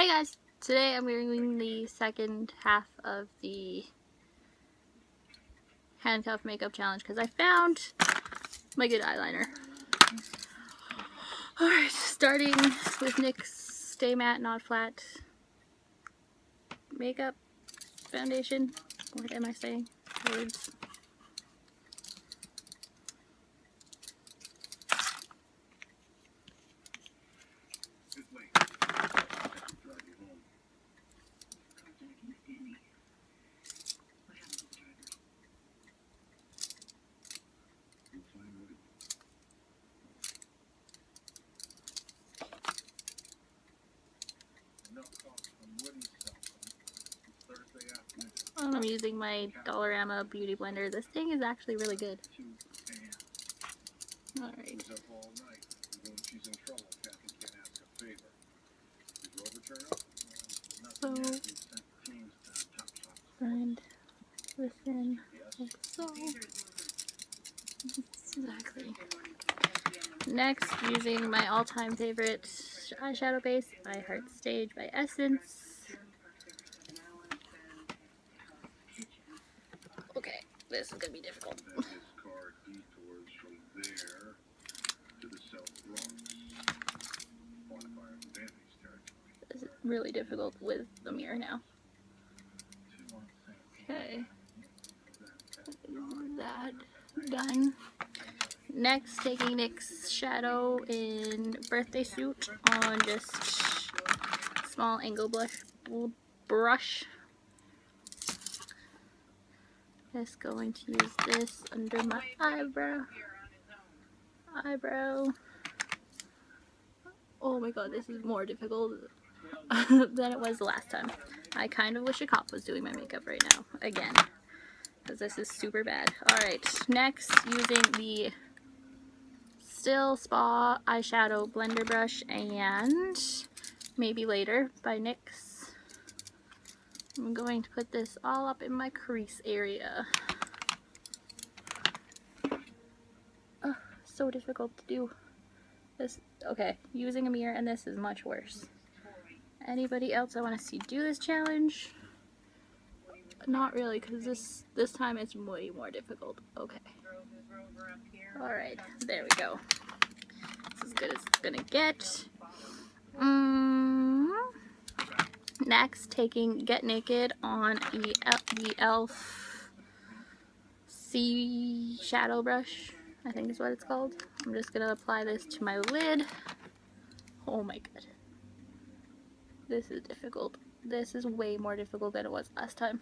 Hey guys, today I'm doing the second half of the Handcuff makeup challenge because I found my good eyeliner. Alright, starting with NYX Stay Matte Not Flat makeup foundation. What am I saying? Words. I'm using my Dollarama Beauty Blender. This thing is actually really good. Alright. So, blend this in like so. Exactly. Next, using my all-time favorite eyeshadow base, My Heart Stage by Essence. Okay, this is gonna be difficult. This is really difficult with the mirror now. Okay, that done. Next, taking NYX Shadow in Birthday Suit on just small angle brush. Just going to use this under my eyebrow. Oh my god, this is more difficult than it was the last time. I kind of wish a cop was doing my makeup right now, again, because this is super bad. Alright, next, using the Still Spa eyeshadow blender brush and Maybe Later by NYX. I'm going to put this all up in my crease area. Oh, so difficult to do. This, okay, using a mirror and this is much worse. Anybody else I want to see do this challenge? Not really, because this time it's way more difficult. Okay. Alright, there we go. This is as good as it's gonna get. Next, taking Get Naked on the e.l.f. C shadow brush, I think is what it's called. I'm just gonna apply this to my lid. Oh my god. This is difficult. This is way more difficult than it was last time.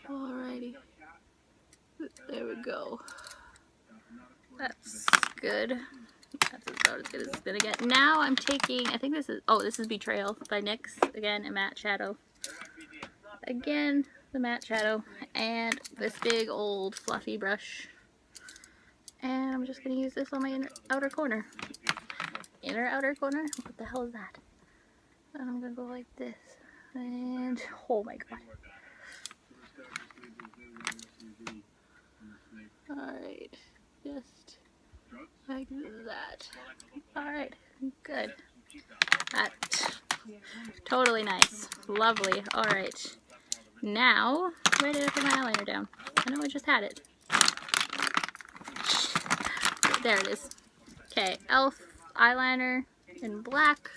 Alrighty. There we go. That's good. That's about as good as it's gonna get. Now I'm taking, I think this is Betrayal by NYX. Again, a matte shadow. Again, the matte shadow. And this big old fluffy brush. And I'm just gonna use this on my outer corner. Outer corner? What the hell is that? And I'm gonna go like this. And, oh my god. Alright, just like that. Alright, good. That's totally nice. Lovely. Alright. Now, where did I put my eyeliner down? I know I just had it. There it is. Okay, e.l.f. eyeliner in black.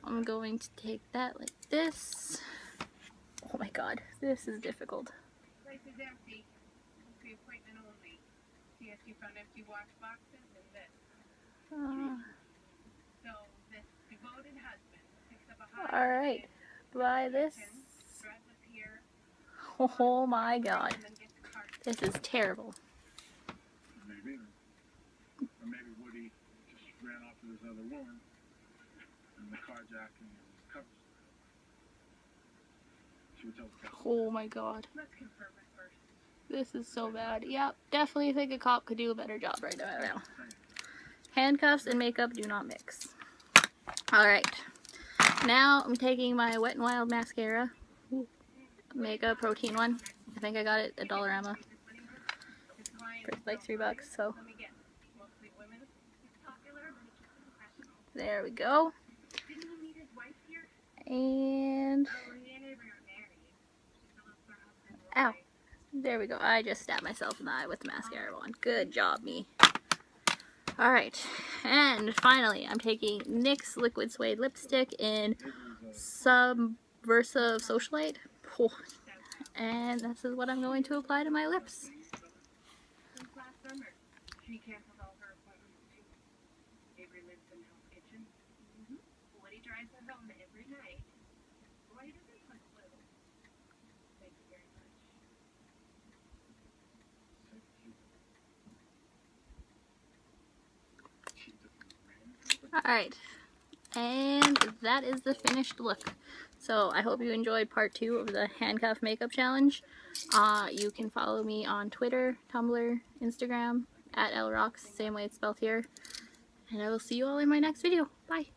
I'm going to take that like this. Oh my god, this is difficult. Alright, buy this. Oh my god, this is terrible. Oh my god. This is so bad. Yep, definitely think a cop could do a better job right now. Handcuffs and makeup do not mix. Alright. Now I'm taking my Wet n Wild mascara. Makeup protein one. I think I got it at Dollarama for like $3, so. There we go. And ow, there we go. I just stabbed myself in the eye with the mascara wand. Good job, me. Alright, and finally I'm taking NYX Liquid Suede Lipstick in Subversive Socialite. And this is what I'm going to apply to my lips. Alright, and that is the finished look. So I hope you enjoyed part 2 of the Handcuff Makeup Challenge. You can follow me on Twitter, Tumblr, Instagram, @LRocks, same way it's spelled here. And I will see you all in my next video. Bye!